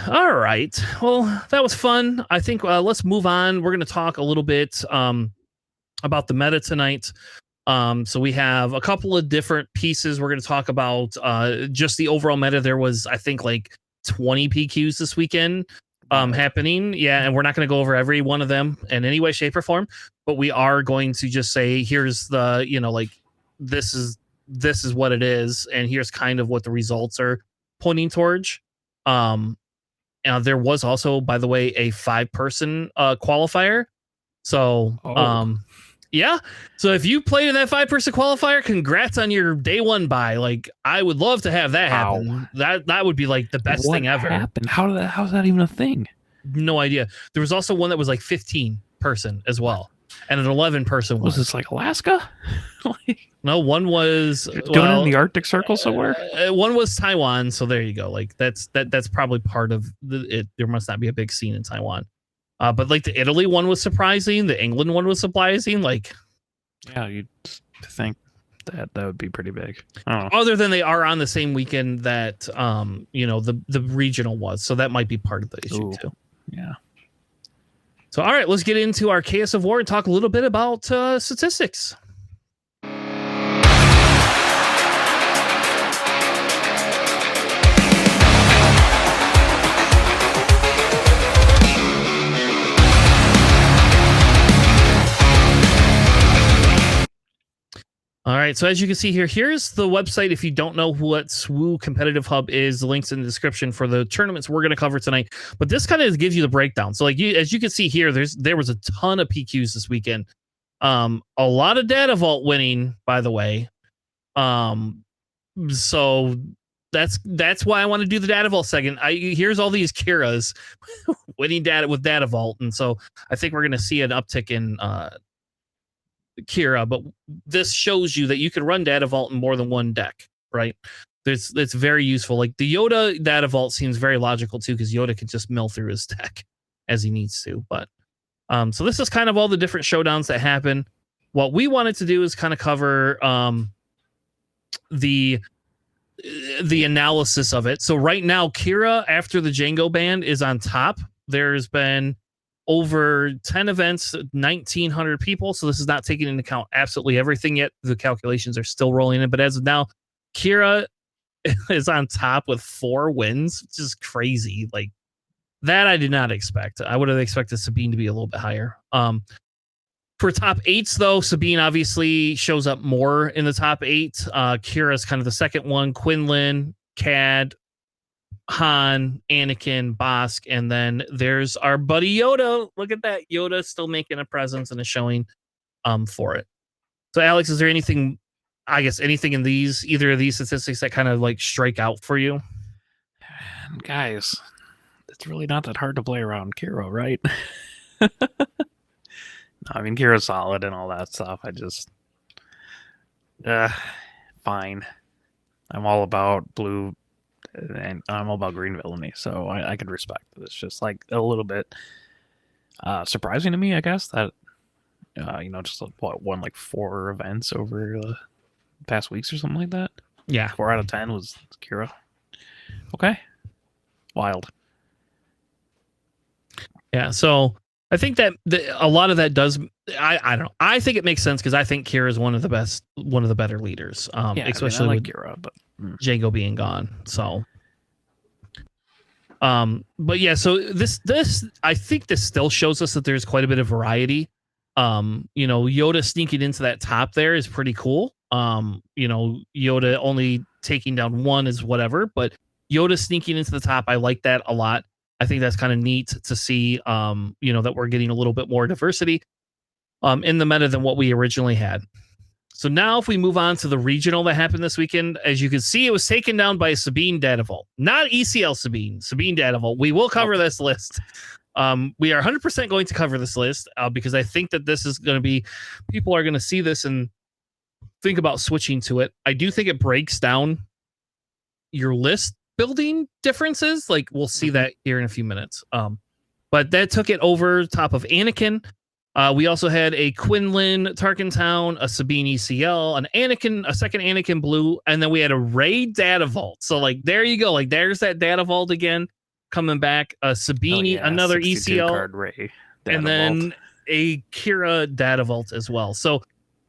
All right. Well, that was fun. I think let's move on. We're going to talk a little bit about the meta tonight. So we have a couple of different pieces. We're going to talk about just the overall meta. There was, I think, like 20 PQs this weekend happening. Yeah, and we're not going to go over every one of them in any way, shape, or form. But we are going to just say, here's the, like this is what it is, and here's kind of what the results are pointing towards. There was also, by the way, a 5-person qualifier. So, yeah. So if you played in that 5-person qualifier, congrats on your day one buy. Like, I would love to have that happen. That would be like the best thing ever. What happened? How's that even a thing? No idea. There was also one that was like 15-person as well, and an 11-person one. Was this like Alaska? No, one was doing it in the Arctic Circle somewhere. One was Taiwan, so there you go. Like that's probably part of it. There must not be a big scene in Taiwan. But like the Italy one was surprising. The England one was surprising. Like, yeah, you'd think that would be pretty big. Other than they are on the same weekend that the regional was, so that might be part of the issue too. Yeah. So all right, let's get into our Chaos of War and talk a little bit about statistics. All right, so as you can see here, here's the website. If you don't know what SWU Competitive Hub is, the link's in the description for the tournaments we're going to cover tonight. But this kind of gives you the breakdown. So, like as you can see here, there was a ton of PQs this weekend. A lot of Data Vault winning, by the way. So that's why I want to do the Data Vault segment. Here's all these Kiras winning data with Data Vault, and so I think we're going to see an uptick in Kira, but this shows you that you can run Data Vault in more than one deck, right? It's very useful. Like the Yoda Data Vault seems very logical too, because Yoda can just mill through his deck as he needs to. But so this is kind of all the different showdowns that happen. What we wanted to do is kind of cover the analysis of it. So right now, Kira, after the Django ban, is on top. There's been over 10 events, 1,900 people. So this is not taking into account absolutely everything yet. The calculations are still rolling in. But as of now, Kira is on top with 4 wins, which is crazy. Like that I did not expect. I would have expected Sabine to be a little bit higher. For top 8s, though, Sabine obviously shows up more in the top 8. Kira is kind of the second one. Quinlan, Cad, Han, Anakin, Bosk, and then there's our buddy Yoda. Look at that. Yoda still making a presence and a showing for it. So Alex, is there anything in either of these statistics that kind of like strike out for you? Guys, it's really not that hard to play around Kira, right? I mean, Kira's solid and all that stuff. I just fine. I'm all about blue and I'm all about green villainy, so I could respect it. It's just like a little bit surprising to me, I guess, that just won like 4 events over the past weeks or something like that. Yeah, 4 out of 10 was Kira. Okay, wild. Yeah, so I think that a lot of that does. I don't know. I think it makes sense because I think Kira is one of the better leaders. Especially I like with Kira, but Django being gone. So, but yeah. So this I think this still shows us that there's quite a bit of variety. Yoda sneaking into that top there is pretty cool. Yoda only taking down 1 is whatever, but Yoda sneaking into the top, I like that a lot. I think that's kind of neat to see, that we're getting a little bit more diversity in the meta than what we originally had. So now if we move on to the regional that happened this weekend, as you can see, it was taken down by Sabine Data Vault. Not ECL Sabine Data Vault. We will cover this list. We are 100% going to cover this list because I think that this is going to be, people are going to see this and think about switching to it. I do think it breaks down your list building differences. Like we'll see that here in a few minutes. But that took it over top of Anakin. We also had a Quinlan Tarkentown, a Sabine ECL, an Anakin, a second Anakin Blue, and then we had a Rey Data Vault. So like there you go. Like there's that Data Vault again. coming back, Oh, Sabine, yeah, another 62 ECL, card Ray. and Data then Vault. a Kira data vault as well. So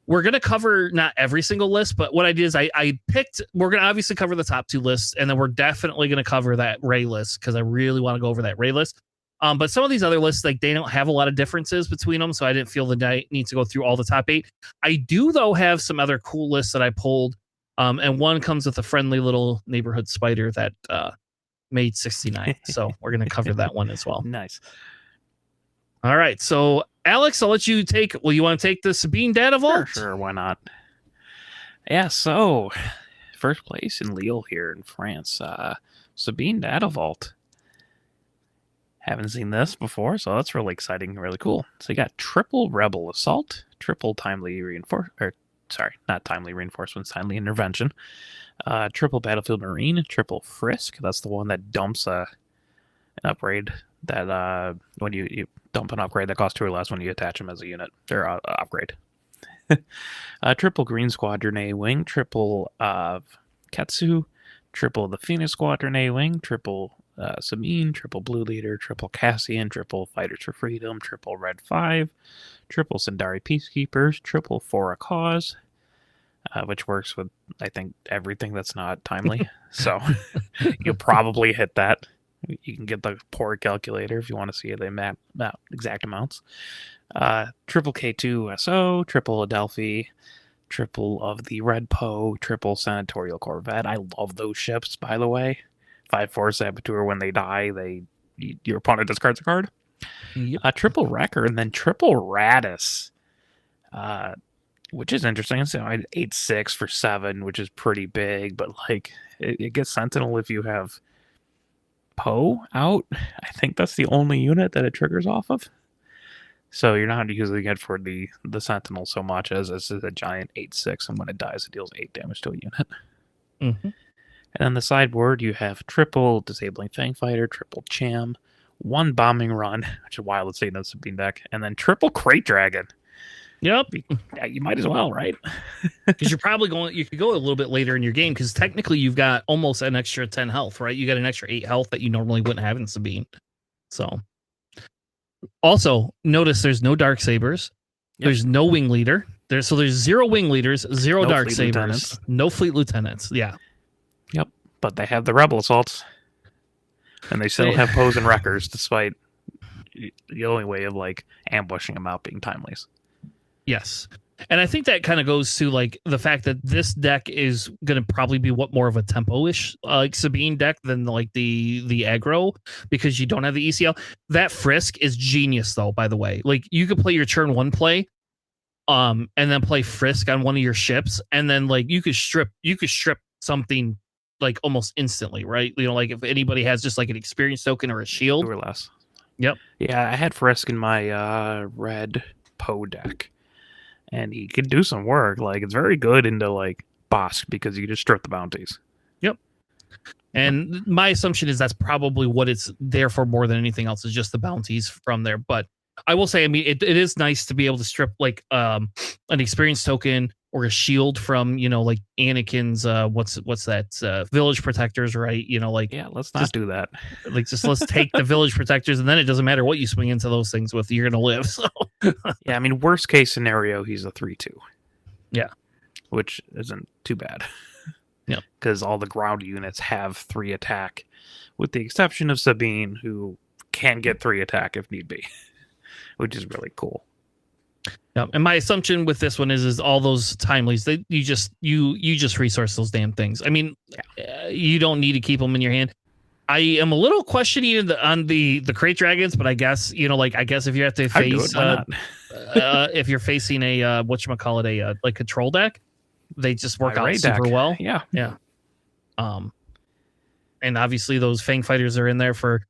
we're going to cover not every single list, but what I did is I picked, we're going to obviously cover the top 2 lists, and then we're definitely going to cover that Ray list because I really want to go over that Ray list. But some of these other lists, like they don't have a lot of differences between them, so I didn't feel the need to go through all the top 8. I do, though, have some other cool lists that I pulled, and one comes with a friendly little neighborhood spider that made 69. So we're going to cover that one as well. Nice. All right, so Alex, I'll let you take. Well, you want to take the Sabine data vault? Sure, why not? Yeah, so first place in Lille here in France. Sabine data vault. Haven't seen this before, so that's really exciting, really cool. So you got triple rebel assault, triple timely reinforcements, timely intervention, triple battlefield marine, triple frisk. That's the one that dumps an upgrade that when you dump an upgrade that costs 2 or less when you attach them as a unit or upgrade. Triple green squadron A wing, triple Ketsu, triple the Phoenix squadron A wing, triple Sabine, triple blue leader, triple Cassian, triple fighters for freedom, triple red 5, triple Sindari peacekeepers, triple for a cause, which works with I think everything that's not timely. So you'll probably hit that. You can get the poor calculator if you want to see the exact amounts. Triple K2 SO, triple Adelphi, triple of the Red Poe, triple Senatorial Corvette. I love those ships, by the way. 5/4 Saboteur, when they die, your opponent discards a card. Yep. Triple Wrecker, and then triple Radis, which is interesting. So I had 8/6 for 7, which is pretty big, but like it gets Sentinel if you have Poe out. I think that's the only unit that it triggers off of. So you're not using it for the Sentinel so much as this is a giant 8/6, and when it dies, it deals 8 damage to a unit. Mm-hmm. And on the sideboard, you have triple Disabling Fang Fighter, triple Cham, 1 Bombing Run, which is wild, let's say that's a Sabine deck, and then triple Crate Dragon. Yep. Yeah, you might as well, right? Because you're probably you could go a little bit later in your game because technically you've got almost an extra 10 health, right? You got an extra 8 health that you normally wouldn't have in Sabine. So also notice there's no dark sabers. Yep. There's no wing leader. There's 0 wing leaders, 0 dark sabers, no fleet lieutenants. Yeah. Yep. But they have the rebel assaults. And they still have Poes and Wreckers, despite the only way of like ambushing them out being timelies. Yes. And I think that kind of goes to like the fact that this deck is going to probably be more of a tempo-ish like Sabine deck than like the aggro, because you don't have the ECL. That Frisk is genius though, by the way. Like you could play your turn 1 play and then play Frisk on one of your ships, and then like you could strip something like almost instantly, right? You know, like if anybody has just like an experience token or a shield 2 or less. Yep. Yeah, I had Frisk in my red Poe deck. And he could do some work. Like, it's very good into, like, Bosk, because you can just strip the bounties. Yep. And my assumption is that's probably what it's there for more than anything else, is just the bounties from there. But I will say, I mean, it is nice to be able to strip, like, an experience token or a shield from, you know, like Anakin's, what's that, village protectors, right? You know, like... Yeah, let's not do that. Like, just let's take the village protectors, and then it doesn't matter what you swing into those things with, you're going to live, so... Yeah, I mean, worst case scenario, he's a 3/2. Yeah. Which isn't too bad. Yeah. Because all the ground units have 3 attack, with the exception of Sabine, who can get 3 attack if need be, which is really cool. Yeah, and my assumption with this one is all those timelies, you just resource those damn things. I mean, you don't need to keep them in your hand. I am a little questioning on the crate dragons, but I guess, you know, like, I guess if you have to face if you're facing a whatchamacallit, a like control deck, they just work out super well. Yeah. And obviously those Fang Fighters are in there for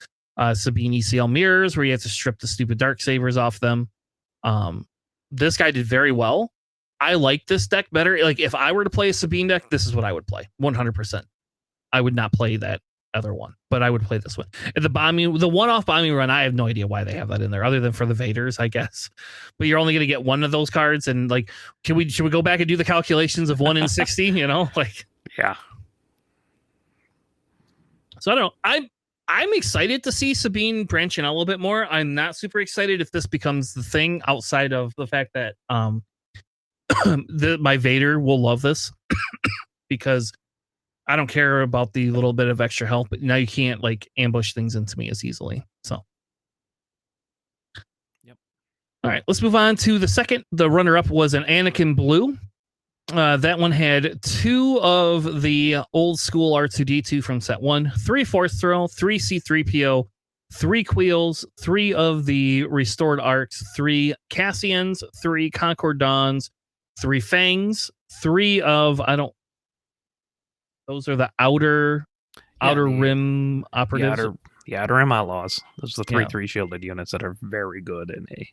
Sabine ECL mirrors, where you have to strip the stupid dark sabers off them. This guy did very well. I like this deck better. Like, if I were to play a Sabine deck, this is what I would play 100%. I would not play that other one, but I would play this one. And the one-off bombing run, I have no idea why they have that in there, other than for the Vaders, I guess. But you're only going to get one of those cards, and like, should we go back and do the calculations of 1 in 60? You know, like, yeah. So I don't know. I'm excited to see Sabine branching out a little bit more. I'm not super excited if this becomes the thing outside of the fact that my Vader will love this because I don't care about the little bit of extra health, but now you can't like ambush things into me as easily. So, Yep. All right, let's move on to the second. The runner-up was an Anakin Blue. That one had 2 of the old school R2D2 from set 1, 3 Force Throw, 3 C3PO, 3 Queels, 3 of the restored arcs, 3 Cassians, 3 Concord Dawns, 3 Fangs, 3 of those are the outer rim operatives. The outer rim outlaws. Those are the 3/3 Yeah. shielded units that are very good in a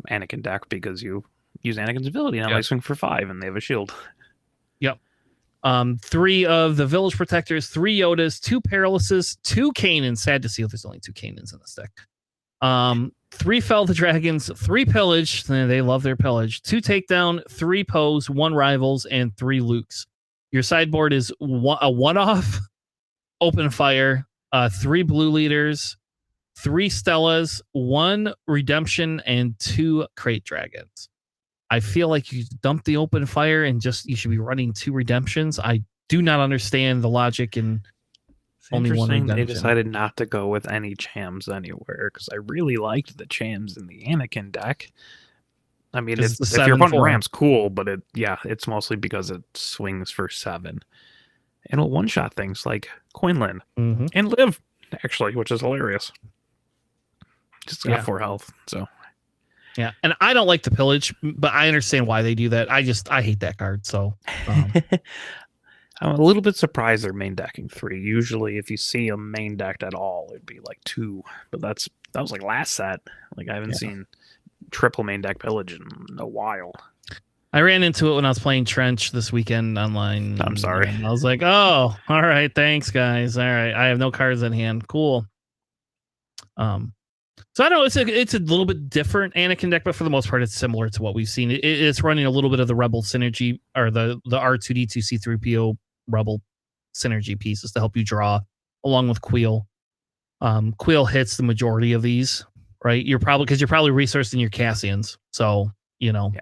Anakin deck because you use Anakin's ability and they swing for 5 and they have a shield. Yep. 3 of the Village Protectors, 3 Yodas, 2 Perilouses, 2 Kanans. Sad to see there's only 2 Kanans in this deck. 3 Fell the Dragons, 3 Pillage. They love their Pillage. 2 Takedown, 3 Pose, 1 Rivals, and 3 Lukes. Your sideboard is a one-off, open fire, 3 Blue Leaders, 3 Stellas, 1 Redemption, and 2 Crate Dragons. I feel like you dump the open fire and you should be running 2 Redemptions. I do not understand the logic in only 1 redemption. They decided not to go with any Chams anywhere because I really liked the Chams in the Anakin deck. I mean, if you're running Rams, cool, but it's mostly because it swings for 7. And will one-shot things like Quinlan and Live, actually, which is hilarious. Just got 4 health, so... Yeah, and I don't like the Pillage, but I understand why they do that. I hate that card, so... I'm a little bit surprised they're main decking 3. Usually, if you see them main decked at all, it'd be like 2. But that was like last set. Like, I haven't seen triple main deck Pillage in a while. I ran into it when I was playing Trench this weekend online. I'm sorry. I was like, oh, all right, thanks, guys. All right, I have no cards in hand. Cool. So I don't know, it's a little bit different Anakin deck, but for the most part, it's similar to what we've seen. It's running a little bit of the Rebel synergy or the R2D2 C3PO Rebel synergy pieces to help you draw, along with Queel. Queel hits the majority of these, right? You're probably resourcing your Cassians, so you know. Yeah.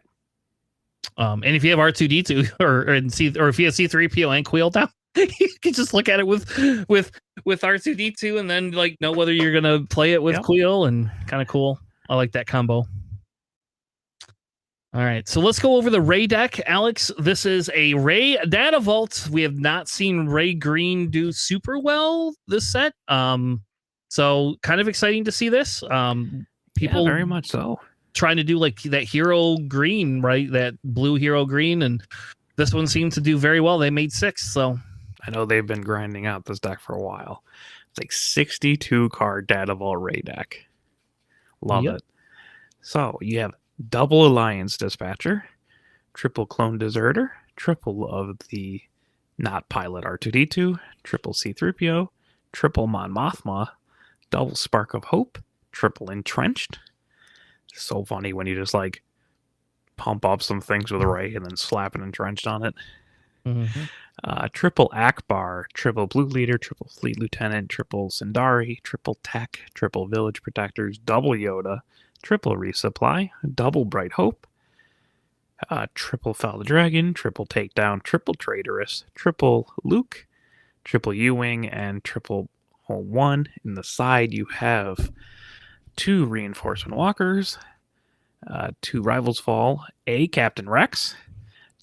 And if you have R2D2 or if you have C3PO and Queel down, you can just look at it with R2D2 and then like know whether you're gonna play it with Queel, and kind of cool. I like that combo. All right, so let's go over the Ray deck, Alex. This is a Ray Data Vault. We have not seen Ray Green do super well this set, so kind of exciting to see this. People very much so trying to do like that hero green, right? That blue hero green, and this one seemed to do very well. They made 6, so I know they've been grinding out this deck for a while. It's like 62 card Data Vault Ray deck. Love it. So you have double Alliance Dispatcher, triple Clone Deserter, triple of the not pilot R2D2, triple C3PO, triple Mon Mothma, double Spark of Hope, triple Entrenched. So funny when you just like pump up some things with Ray and then slap an Entrenched on it. Triple Akbar, triple Blue Leader, triple Fleet Lieutenant, triple Sindari, triple Tech, triple Village Protectors, double Yoda, triple Resupply, double Bright Hope, triple Foul the Dragon, triple Takedown, triple Traitorous, triple Luke, triple U-Wing, and triple Hole 1. In the side, you have 2 Reinforcement Walkers, 2 Rivals Fall, a Captain Rex,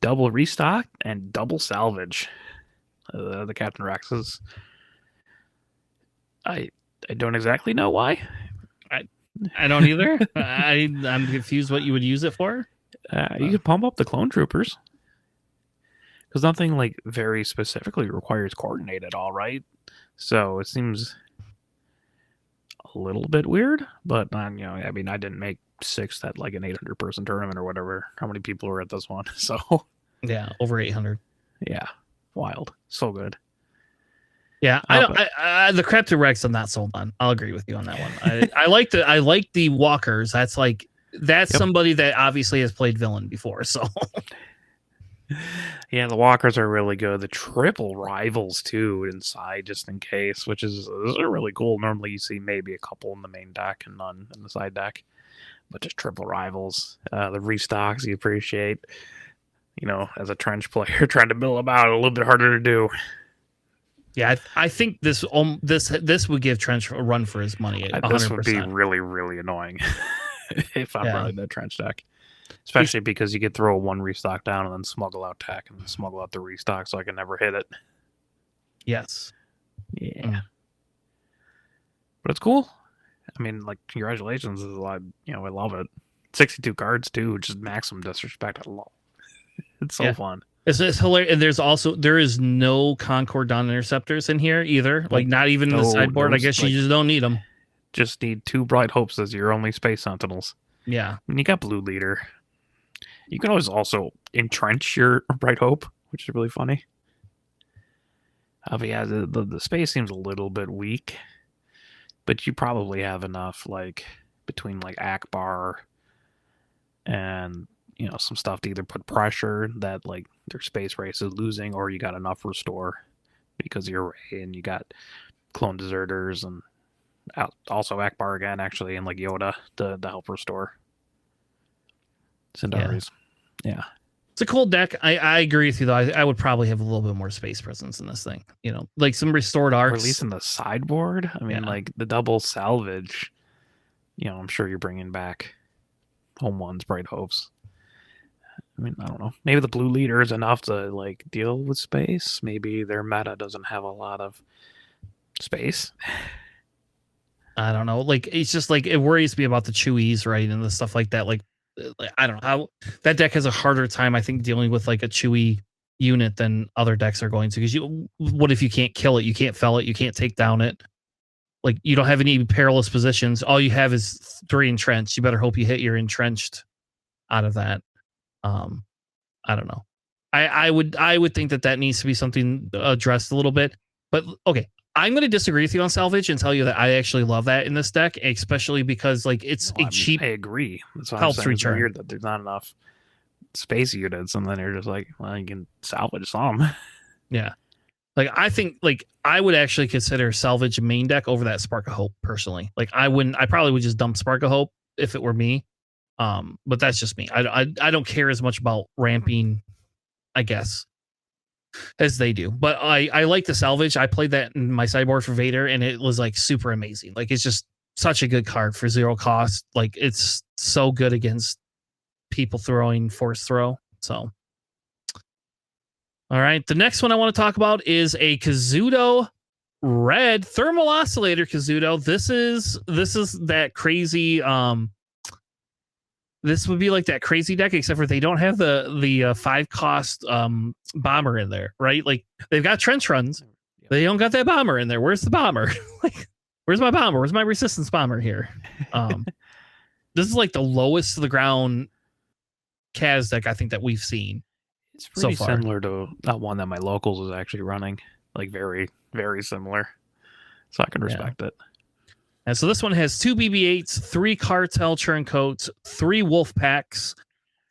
double Restock, and double Salvage. The Captain Rexes. I don't exactly know why. I don't either. I'm confused what you would use it for. You could pump up the Clone Troopers. Because nothing like very specifically requires coordinate at all, right? So it seems a little bit weird, but I didn't make 6th at like an 800 person tournament or whatever. How many people were at this one? So yeah, over 800. Yeah, wild, so good. Yeah, the Captain Rex I'm not sold on. I'll agree with you on that one. I like the walkers. That's somebody that obviously has played villain before. So Yeah, the walkers are really good. The triple rivals too inside, just in case, which is those are really cool. Normally, you see maybe a couple in the main deck and none in the side deck, but just triple rivals. The restocks you appreciate. You know, as a trench player, trying to build them out a little bit harder to do. Yeah, I think this would give Trench a run for his money. 100%. This would be really, really annoying if I'm running the trench deck. Especially because you could throw one restock down and then smuggle out tech and then smuggle out the restock so I can never hit it. Yes. Yeah. But it's cool. I mean, like, congratulations. Is a lot, I love it. 62 cards, too. Just maximum disrespect. I love it. It's so fun. It's hilarious. And there is no Concord Dawn Interceptors in here either. Like, not even in the sideboard. I guess you just don't need them. Just need 2 Bright Hopes as your only Space Sentinels. Yeah. And you got Blue Leader. You can always also entrench your Bright Hope, which is really funny. But yeah, the space seems a little bit weak. But you probably have enough, like, between, like, Akbar and, some stuff to either put pressure that, like, their space race is losing, or you got enough restore because of your array, and you got Clone Deserters, and also Akbar again, actually, and, like, Yoda to help restore. Cindaris. Yeah. It's a cool deck. I agree with you, though. I would probably have a little bit more space presence in this thing. Like some restored arcs. Or at least in the sideboard. I mean, like the double salvage, I'm sure you're bringing back home ones, Bright Hopes. I mean, I don't know. Maybe the Blue Leader is enough to, like, deal with space. Maybe their meta doesn't have a lot of space. I don't know. Like, it's just like, it worries me about the Chewies, right? And the stuff like that. Like, I don't know how that deck has a harder time, I think, dealing with like a Chewy unit than other decks are going to. Because what if you can't kill it? You can't fell it. You can't take down it. Like, you don't have any perilous positions. All you have is 3 entrenched. You better hope you hit your entrenched out of that. I don't know. I would think that needs to be something addressed a little bit. But okay, I'm going to disagree with you on salvage and tell you that I actually love that in this deck, especially because, like, it's cheap. I agree. That's why helps I'm saying return. It's weird that there's not enough space units, and then you're just like, well, you can salvage some. Yeah. Like, I think, like, I would actually consider salvage main deck over that Spark of Hope personally. Like, I probably would just dump Spark of Hope if it were me. But that's just me. I don't care as much about ramping, I guess, as they do. But I like the salvage. I played that in my sideboard for Vader, and it was, like, super amazing. Like, it's just such a good card for 0 cost. Like, it's so good against people throwing force throw. So, all right. The next one I want to talk about is a Kazuto red thermal oscillator Kazuto. This is that crazy this would be like that crazy deck, except for they don't have the 5 cost bomber in there, right? Like, they've got trench runs. They don't got that bomber in there. Where's the bomber? Like, where's my bomber? Where's my resistance bomber here? This is like the lowest to the ground Kaz deck I think that we've seen. It's pretty similar to that one that my locals is actually running. Like, very, very similar. So I can respect it. And so this one has 2 BB-8s, 3 Cartel Churncoats, 3 Wolf Packs,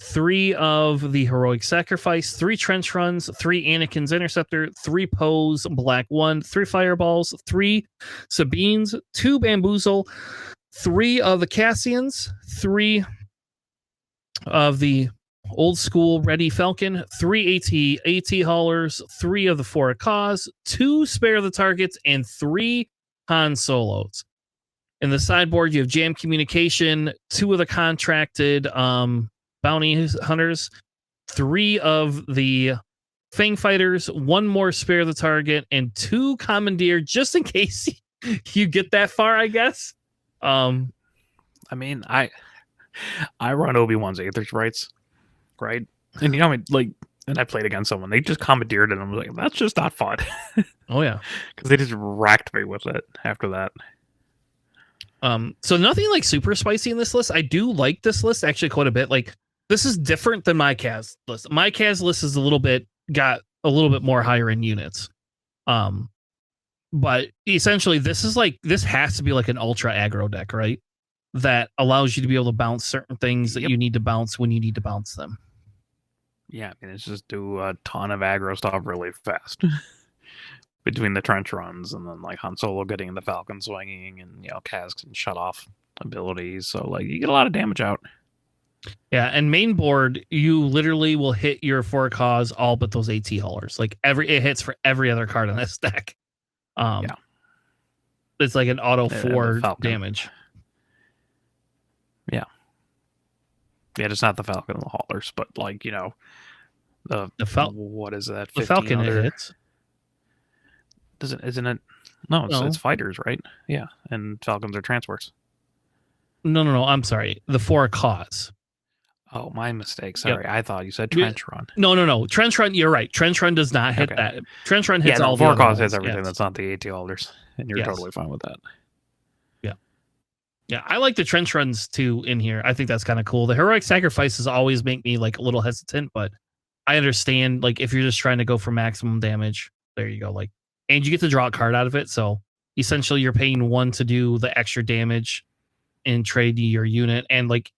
3 of the Heroic Sacrifice, 3 Trench Runs, 3 Anakin's Interceptor, 3 Pose Black 1, 3 Fireballs, 3 Sabines, 2 Bamboozle, 3 of the Cassians, 3 of the Old School Ready Falcon, 3 AT Haulers, 3 of the For a Cause, 2 Spare the Targets, and 3 Han Solos. In the sideboard, you have Jam Communication, 2 of the contracted Bounty Hunters, 3 of the Fang Fighters, 1 more Spare the Target, and 2 Commandeer, just in case you get that far, I guess. I mean, I run Obi-Wan's Aether Sprites, right? And I mean, like, and I played against someone. They just commandeered it, and I was like, that's just not fun. Oh, yeah. Because they just racked me with it after that. So nothing like super spicy in this list. I do like this list actually quite a bit. Like, this is different than my Kaz list. My Kaz list is got a little bit more higher in units. But essentially this has to be like an ultra aggro deck, right? That allows you to be able to bounce certain things that you need to bounce when you need to bounce them. Yeah, I mean, it's just do a ton of aggro stuff really fast between the trench runs and then like Han Solo getting the Falcon swinging and Casks and shut off abilities. So like you get a lot of damage out. Yeah, and main board, you literally will hit your for cause all but those AT haulers. Like it hits for every other card on this deck. Yeah. It's like an auto And the 4 Falcon. damage. Yeah. Yeah, it's not the Falcon and the haulers, but like, what is that? The Falcon other... it hits. Isn't it? No, it's fighters, right? Yeah, and Falcons are transports. No. I'm sorry. The for a cause. Oh, my mistake. Sorry, I thought you said trench run. No. Trench run. You're right. Trench run does not hit that. Trench run hits all the for other cause ones. hits everything. That's not the AT holders, and you're totally fine with that. Yeah, I like the trench runs too in here. I think that's kind of cool. The heroic sacrifices always make me like a little hesitant, but I understand like if you're just trying to go for maximum damage, there you go. Like, and you get to draw a card out of it. So essentially you're paying 1 to do the extra damage and trade your unit. And like,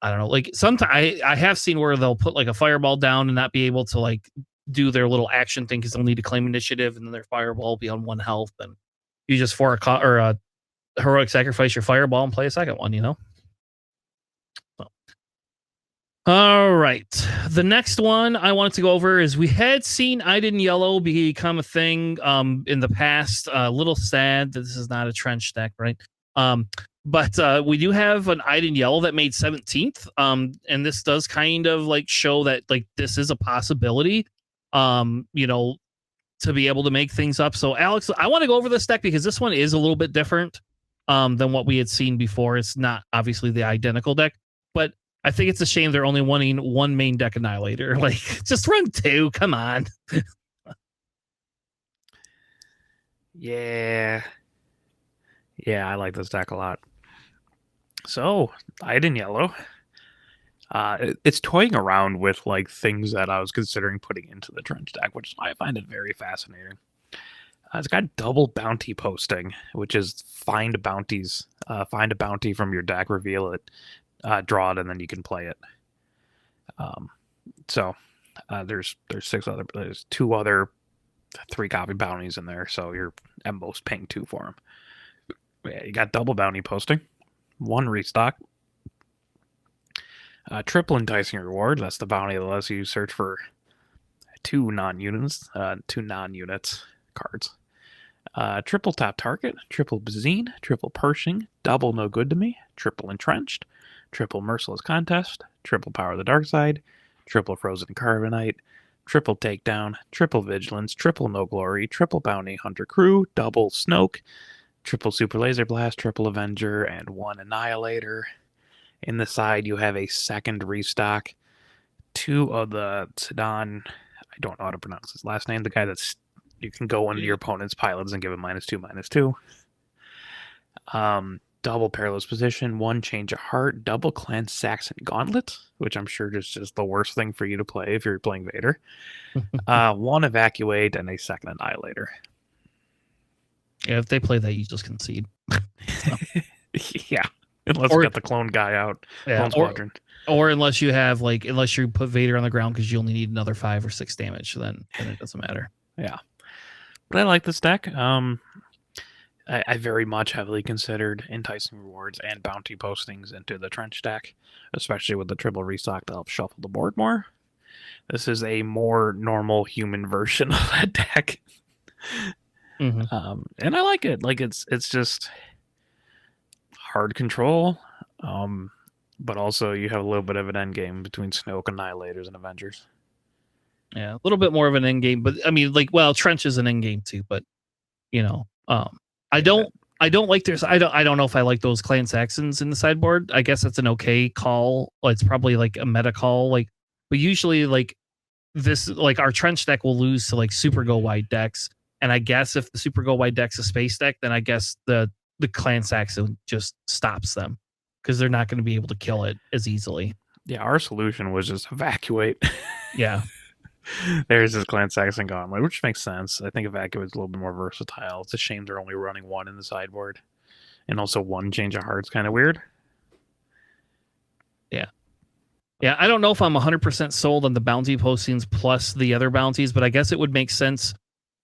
I don't know, like sometimes I have seen where they'll put like a fireball down and not be able to like do their little action thing because they'll need to claim initiative and then their fireball will be on 1 health. And you just for a heroic sacrifice your fireball and play a second one, So. All right. The next one I wanted to go over is we had seen Iden Yellow become a thing in the past. A little sad that this is not a trench deck, right? But we do have an Iden Yellow that made 17th. And this does kind of like show that like this is a possibility. To be able to make things up. So Alex, I want to go over this deck because this one is a little bit different than what we had seen before. It's not obviously the identical deck, but I think it's a shame they're only wanting 1 main deck Annihilator. Like, just run 2. Come on. Yeah, I like this deck a lot. So, Iden Yellow. It's toying around with like things that I was considering putting into the trench deck, which I find it very fascinating. It's got double bounty posting, which is find bounties. Find a bounty from your deck, reveal it, draw it, and then you can play it. There's 2 other 3-copy bounties in there, so you're at most paying 2 for them. Yeah, you got double bounty posting, 1 restock, triple enticing reward. That's the bounty that lets you search for 2 non-units cards. Triple tap target, triple Bazine, triple Pershing, double no good to me, triple entrenched, triple merciless contest, triple power of the dark side, triple frozen carbonite, triple takedown, triple vigilance, triple no glory, triple bounty hunter crew, double Snoke, triple super laser blast, triple avenger, and 1 annihilator. In the side, you have a 2nd restock, 2 of the Sedan. I don't know how to pronounce his last name. The guy that's you can go into your opponent's pilots and give him -2/-2. Double perilous position, 1 change of heart, double clan Saxon gauntlet, which I'm sure is just the worst thing for you to play if you're playing Vader. 1 evacuate and a 2nd annihilator. Yeah, if they play that, you just concede. Yeah. Unless you get the clone guy out. Yeah, clone squadron. Or unless you have unless you put Vader on the ground because you only need another 5 or 6 damage, then it doesn't matter. Yeah. But I like this deck. I very much heavily considered enticing rewards and bounty postings into the trench deck, especially with the triple restock to help shuffle the board more. This is a more normal human version of that deck. Mm-hmm. And I like it. Like it's just hard control, but also you have a little bit of an end game between Snoke, Annihilators, and Avengers. Yeah, a little bit more of an end game, but I mean, Trench is an end game too. But I don't like this. I don't know if I like those Clan Saxons in the sideboard. I guess that's an okay call. It's probably like a meta call. But usually this our trench deck will lose to super go wide decks. And I guess if the super go wide deck's a space deck, then I guess the Clan Saxon just stops them because they're not going to be able to kill it as easily. Yeah, our solution was just evacuate. Yeah. There's this Clan Saxon Gauntlet, which makes sense. I think Evacuate's a little bit more versatile. It's a shame they're only running 1 in the sideboard. And also 1 change of heart's kind of weird. Yeah. Yeah, I don't know if I'm 100% sold on the bounty postings plus the other bounties, but I guess it would make sense.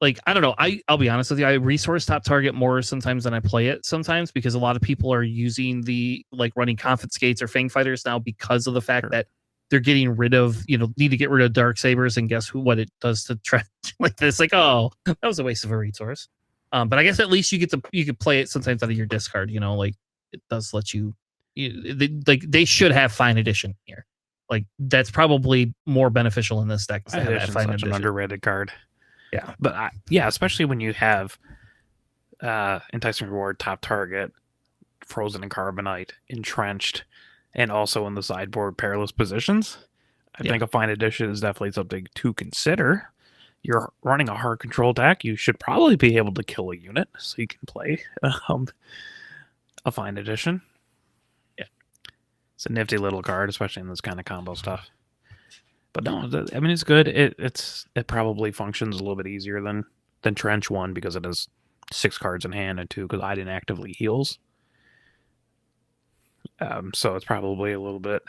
Like, I don't know. I'll be honest with you. I resource top target more sometimes than I play it sometimes because a lot of people are using the like running confiscates or fang fighters now because of the fact that they're getting rid of, need to get rid of dark sabers, and guess what it does to try like this. Like, oh, that was a waste of a resource. But I guess at least you could play it sometimes out of your discard, like it does let you, they should have fine edition here. Like that's probably more beneficial in this deck. Fine edition is such an underrated card. Yeah, but especially when you have enticing reward, top target, frozen and carbonite, entrenched, and also in the sideboard perilous positions. I think a fine edition is definitely something to consider. You're running a hard control deck. You should probably be able to kill a unit so you can play a fine edition. Yeah, it's a nifty little card, especially in this kind of combo stuff. But no, I mean it's good. It probably functions a little bit easier than Trench 1 because it has 6 cards in hand, and 2 because I didn't actively heals. So it's probably a little bit.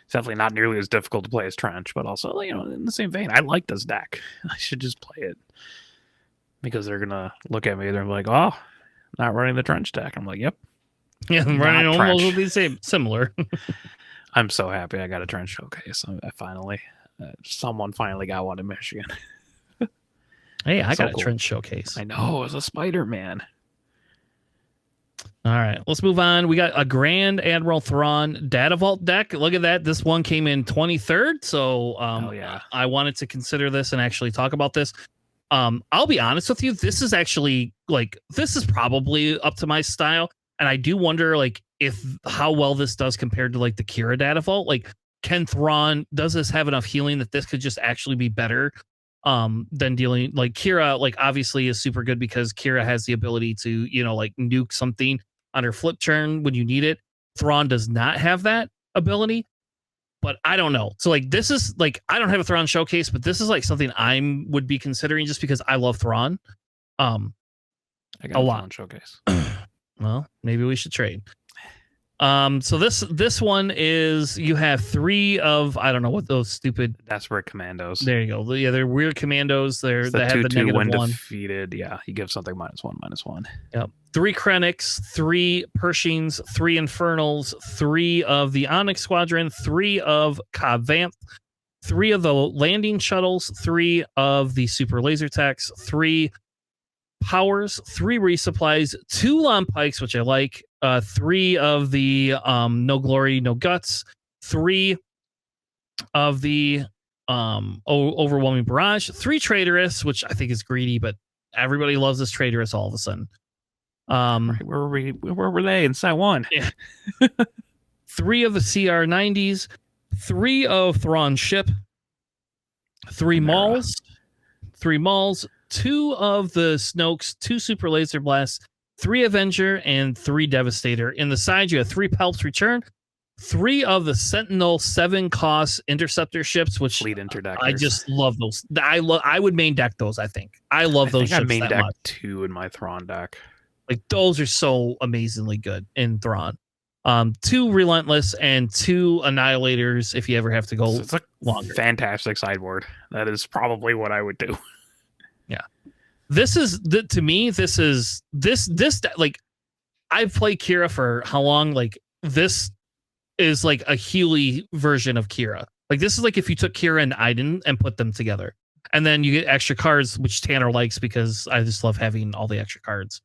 It's definitely not nearly as difficult to play as Trench, but also in the same vein, I like this deck. I should just play it because they're gonna look at me and they're like, "Oh, not running the Trench deck." I'm like, "Yep." Yeah, running almost will be similar. I'm so happy I got a Trench Showcase. I finally, someone finally got one in Michigan. Hey, I got a Trench Showcase. I know, it was a Spider-Man. All right, let's move on. We got a Grand Admiral Thrawn Data Vault deck. Look at that. This one came in 23rd, so I wanted to consider this and actually talk about this. I'll be honest with you. This is actually this is probably up to my style, and I do wonder how well this does compared to the Kira Data Vault. Can Thrawn, does this have enough healing that this could just actually be better than dealing Kira? Obviously is super good because Kira has the ability to nuke something on her flip turn when you need it. Thrawn does not have that ability, but I don't know. So this is I don't have a Thrawn Showcase, but this is something I would be considering just because I love Thrawn I got a lot. Thrawn Showcase. Well, maybe we should trade. So this one is, you have 3 of, I don't know what those stupid Desperate Commandos. There you go. Yeah, they're weird commandos. They have the negative when 1. Defeated. Yeah, you give something -1/-1. Yep. 3 Krennics, 3 Pershings, 3 Infernals, 3 of the Onyx Squadron, 3 of Cobb Vanth, 3 of the landing shuttles, 3 of the super laser techs, 3 powers, 3 resupplies, 2 Lon Pikes, which I like, 3 of the no glory, no guts, 3 of the overwhelming barrage, 3 traitorous, which I think is greedy, but everybody loves this traitorous all of a sudden. Where were they in set 1? Yeah. 3 of the CR90s, 3 of Thrawn ship, 3 Mauls, 2 of the Snokes, 2 super laser blasts, 3 Avenger, and 3 Devastator. In the side, you have 3 Palps return, 3 of the Sentinel 7 cost interceptor ships, which Fleet Interdectors. I just love those. I would main deck those. I think I love those ships. I main deck much. 2 in my Thrawn deck. Those are so amazingly good in Thrawn. 2 Relentless and 2 Annihilators if you ever have to go longer. Fantastic sideboard. That is probably what I would do. Yeah. This is to me, this I've played Kira for how long? This is a Healy version of Kira. This is if you took Kira and Iden and put them together, and then you get extra cards, which Tanner likes because I just love having all the extra cards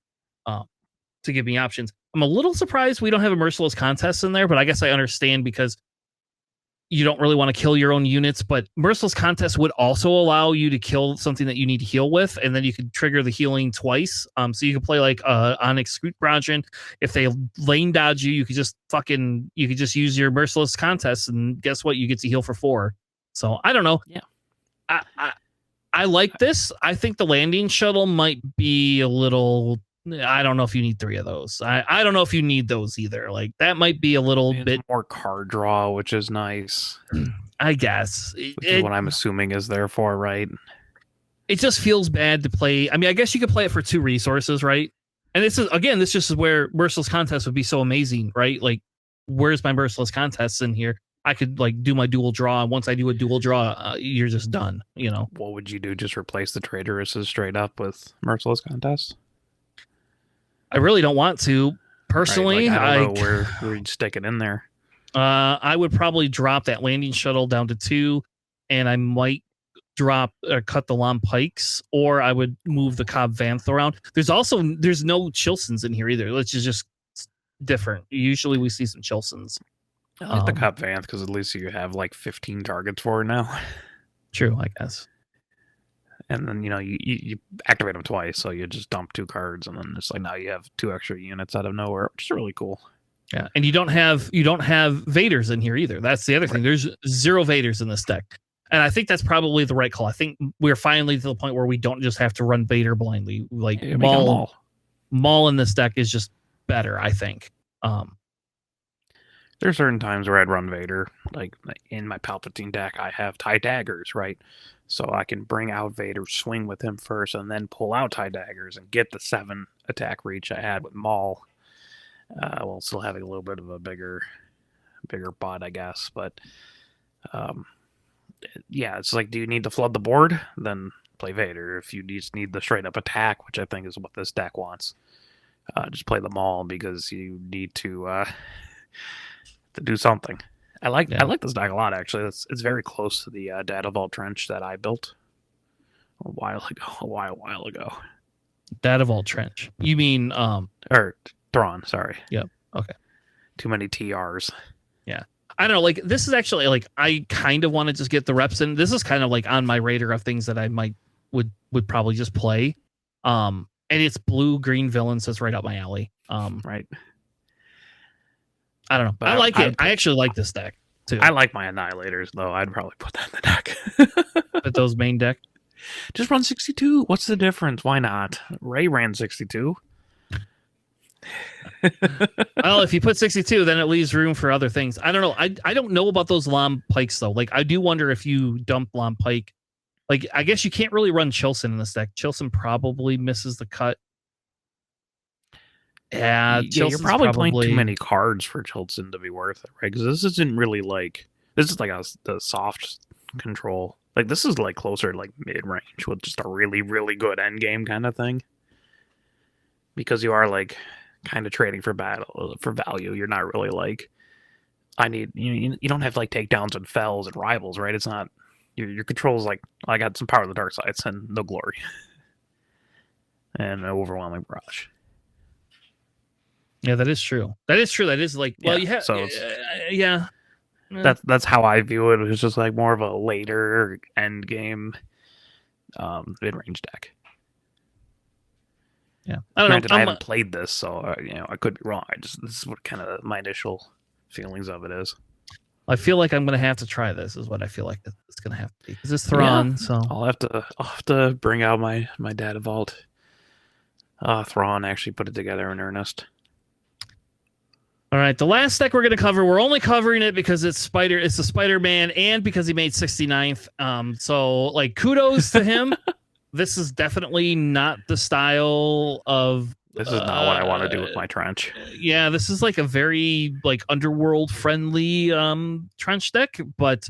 to give me options. I'm a little surprised we don't have a Merciless Contest in there, but I guess I understand because you don't really want to kill your own units, but Merciless Contest would also allow you to kill something that you need to heal with, and then you could trigger the healing twice. So you could play Onyx Squadron. If they lane dodge you, you could just use your Merciless Contest, and guess what? You get to heal for 4. So I don't know. Yeah. I like this. I think the landing shuttle might be a little. I don't know if you need 3 of those. I don't know if you need those either. That might be a little bit more card draw, which is nice. I guess. Which is what I'm assuming is there for, right? It just feels bad to play. I mean, I guess you could play it for 2 resources, right? And this just is where Merciless Contest would be so amazing, right? Where's my Merciless Contests in here? I could like do my dual draw. And once I do a dual draw, you're just done. What would you do? Just replace the traitorous's straight up with Merciless Contest? I really don't want to. Personally, right? Like, I don't know where you'd stick it in there. I would probably drop that landing shuttle down to 2, and I might drop or cut the Lom Pikes, or I would move the Cobb Vanth around. There's no Chilsons in here either, which is just different. Usually we see some Chilsons. I like the Cobb Vanth because at least you have like 15 targets for it now. True, I guess. And then you activate them twice, so you just dump 2 cards, and then it's like now you have 2 extra units out of nowhere, which is really cool. Yeah, and you don't have Vaders in here either. That's the other thing. There's 0 Vaders in this deck, and I think that's probably the right call. I think we're finally to the point where we don't just have to run Vader blindly. Like Maul in this deck is just better, I think. There are certain times where I'd run Vader. Like in my Palpatine deck, I have TIE Daggers, right? So I can bring out Vader, swing with him first, and then pull out TIE Daggers and get the 7 attack reach I had with Maul. While still having a little bit of a bigger bot, I guess. But yeah, it's like, do you need to flood the board? Then play Vader. If you just need the straight up attack, which I think is what this deck wants, just play the Maul because you need to do something. I like this deck a lot, actually. It's very close to the Data Vault Trench that I built a while ago. Data Vault Trench. You mean or Thrawn, sorry. Yep. Okay. Too many TRs. Yeah. I don't know, like this is actually like I kind of want to just get the reps in. This is kind of like on my radar of things that I would probably just play. And it's blue-green villains, so it's right up my alley. Right. I don't know. But I like it. I actually like this deck too. I like my Annihilators though. I'd probably put that in the deck. Put those main deck. Just run 62. What's the difference? Why not? Ray ran 62. Well, if you put 62, then it leaves room for other things. I don't know. I don't know about those Lom Pikes though. Like I do wonder if you dump Lom Pike. Like I guess you can't really run Chilson in this deck. Chilson probably misses the cut. Yeah, you're probably playing too many cards for Chilson to be worth it, right? Because this isn't really like this is like the soft control. Like this is like closer to like mid range with just a really really good end game kind of thing. Because you are like kind of trading for value. You're not really like I need you don't have like takedowns and fells and rivals, right? It's not your control's like I got some power of the dark sides and no glory and an overwhelming barrage. Yeah, that is true. That is like well, you have so yeah. That's how I view it. It's just like more of a later end game mid range deck. Yeah, Granted, I haven't played this, so I could be wrong. This is what kind of my initial feelings of it is. I feel like I'm gonna have to try this. Is what I feel like it's gonna have to be because it's Thrawn. So I'll have to bring out my Data Vault. Thrawn actually put it together in earnest. All right, the last deck we're going to cover, we're only covering it because it's the Spider-Man and because he made 69th. So like kudos to him. This is definitely not the style of this is not what I want to do with my trench. Yeah, this is like a very like underworld friendly trench deck, but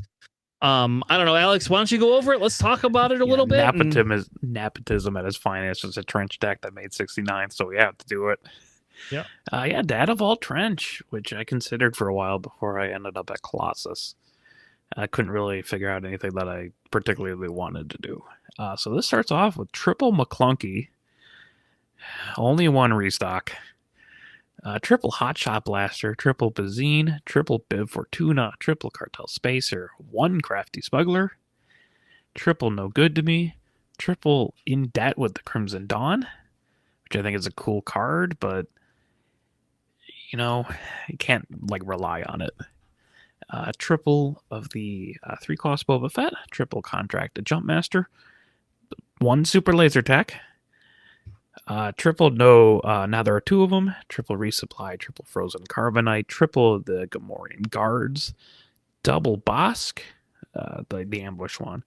I don't know, Alex, why don't you go over it? Let's talk about it a little bit. Nepotism at its finest. It's a trench deck that made 69th, so we have to do it. Yeah. Data Vault Trench, which I considered for a while before I ended up at Colossus. I couldn't really figure out anything that I particularly wanted to do. So this starts off with triple McClunky, only 1 restock, triple Hotshot Blaster, triple Bazine, triple Bib Fortuna, triple Cartel Spacer, 1 Crafty Smuggler, triple No Good to Me, triple In Debt with the Crimson Dawn, which I think is a cool card, but you can't like rely on it. Triple of the 3-cost Boba Fett, triple Contract to Jumpmaster, 1 Super Laser Tech, triple now there are 2 of them, triple Resupply, triple Frozen Carbonite, triple the Gamorrean Guards, double Bosk, the ambush one,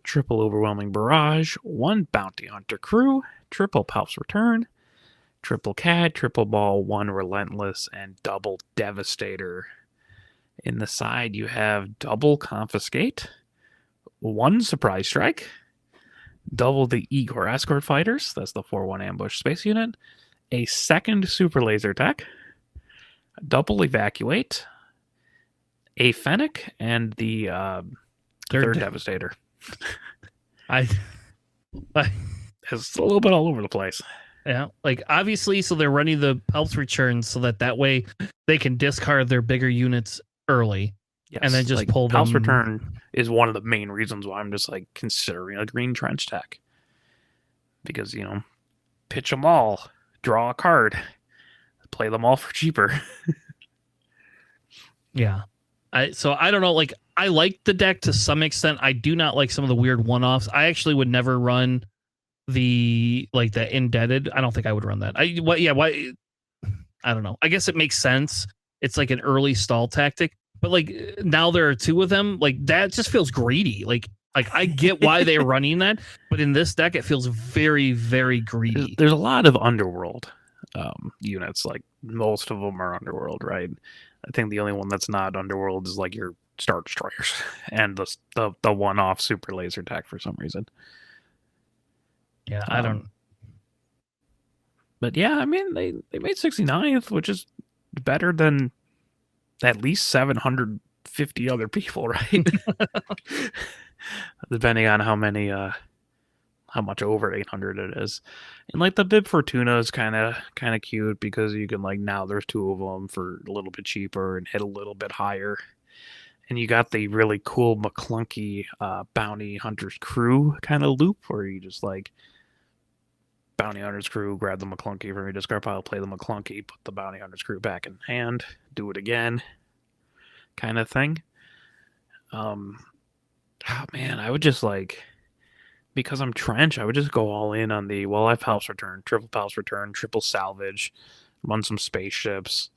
triple Overwhelming Barrage, 1 Bounty Hunter Crew, triple Palp's Return, triple CAD, triple Ball, 1 Relentless, and double Devastator. In the side, you have double confiscate, one surprise strike, double the Igor escort fighters. That's the 4-1 ambush space unit. A second super laser tech, double evacuate, a Fennec, and the third devastator. I It's a little bit all over the place. Yeah, like obviously, so they're running the Palps returns so that way they can discard their bigger units early, Yes, and then just like, pull them. Palps return is one of the main reasons why I'm just like considering a green trench tech, because pitch them all, draw a card, play them all for cheaper. Yeah, so I don't know. Like I like the deck to some extent. I do not like some of the weird one-offs. I actually would never run the indebted. I don't think I would run that. Why? I don't know. I guess it makes sense. It's like an early stall tactic, but like now there are two of them. Like that just feels greedy. Like I get why they're running that, but in this deck it feels very, very greedy. There's a lot of underworld units. Like most of them are underworld, right? I think the only one that's not underworld is like your Star Destroyers and the one-off super laser tech for some reason. Yeah, I don't. But yeah, I mean they made 69th, which is better than at least 750 other people, right? Depending on how much over 800 it is. And like the Bib Fortuna is kind of cute because you can, like, now there's two of them for a little bit cheaper and hit a little bit higher. And you got the really cool McClunky Bounty Hunter's Crew kind of loop where you just like Bounty Hunter's Crew, grab the McClunky from your discard pile, play the McClunky, put the Bounty Hunter's Crew back in hand, do it again, kind of thing. Oh man, I would just like, because I'm trench, I would just go all in on the, well, I have Palps return, triple Palps return, triple salvage, run some spaceships,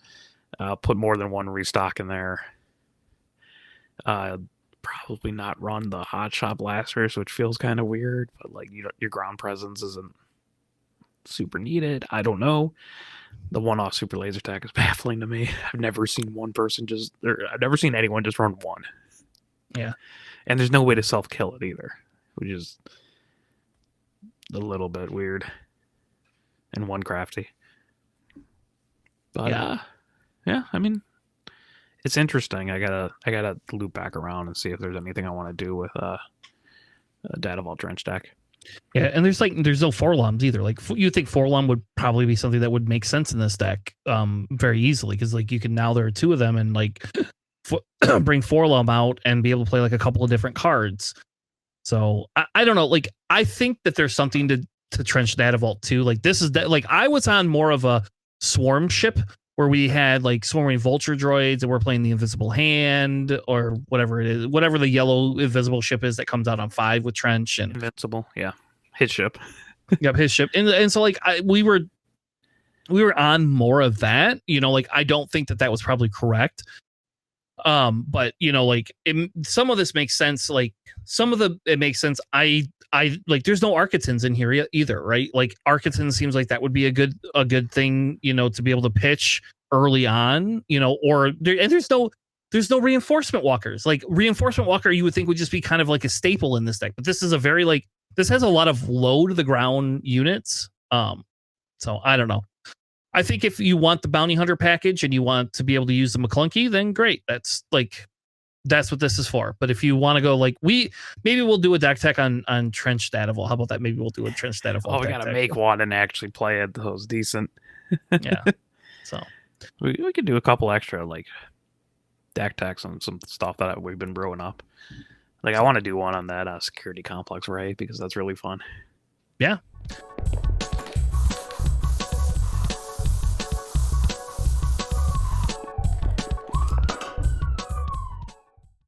put more than one restock in there. Probably not run the hotshot blasters, which feels kind of weird, but like your ground presence isn't super needed. I don't know. The one-off super laser attack is baffling to me. I've never seen I've never seen anyone just run one. Yeah, and there's no way to self-kill it either, which is a little bit weird and one crafty. But yeah, I mean, it's interesting. I gotta loop back around and see if there's anything I want to do with a Data Trench deck. Yeah, and there's no Forloms either. Like you think Forlom would probably be something that would make sense in this deck very easily, because like you can, now there are two of them, and like bring Forlom out and be able to play like a couple of different cards. So I don't know. Like I think that there's something to Trench Data Vault too. Like this is like I was on more of a swarm ship where we had like swarming vulture droids and we're playing the invisible hand or whatever it is, whatever the yellow invisible ship is that comes out on 5 with Trench and Invincible, yeah, his ship. Yep, his ship. And so like we were on more of that, like I don't think that was probably correct. But like some of this makes sense. Like it makes sense. I like there's no Architons in here either, right? Like Architons seems like that would be a good thing, to be able to pitch early on, or there's no reinforcement walkers. Like reinforcement walker you would think would just be kind of like a staple in this deck, but this is a very like, this has a lot of low to the ground units. So I don't know. I think if you want the Bounty Hunter package and you want to be able to use the McClunky, then great. That's what this is for. But if you want to go like maybe we'll do a deck tech on Trench Data Vault. How about that? Maybe we'll do a Trench Data Vault. Oh, we gotta make one and actually play it. That was decent. Yeah. So we could do a couple extra like deck techs on some stuff that we've been brewing up. Like I want to do one on that security complex, right? Because that's really fun. Yeah.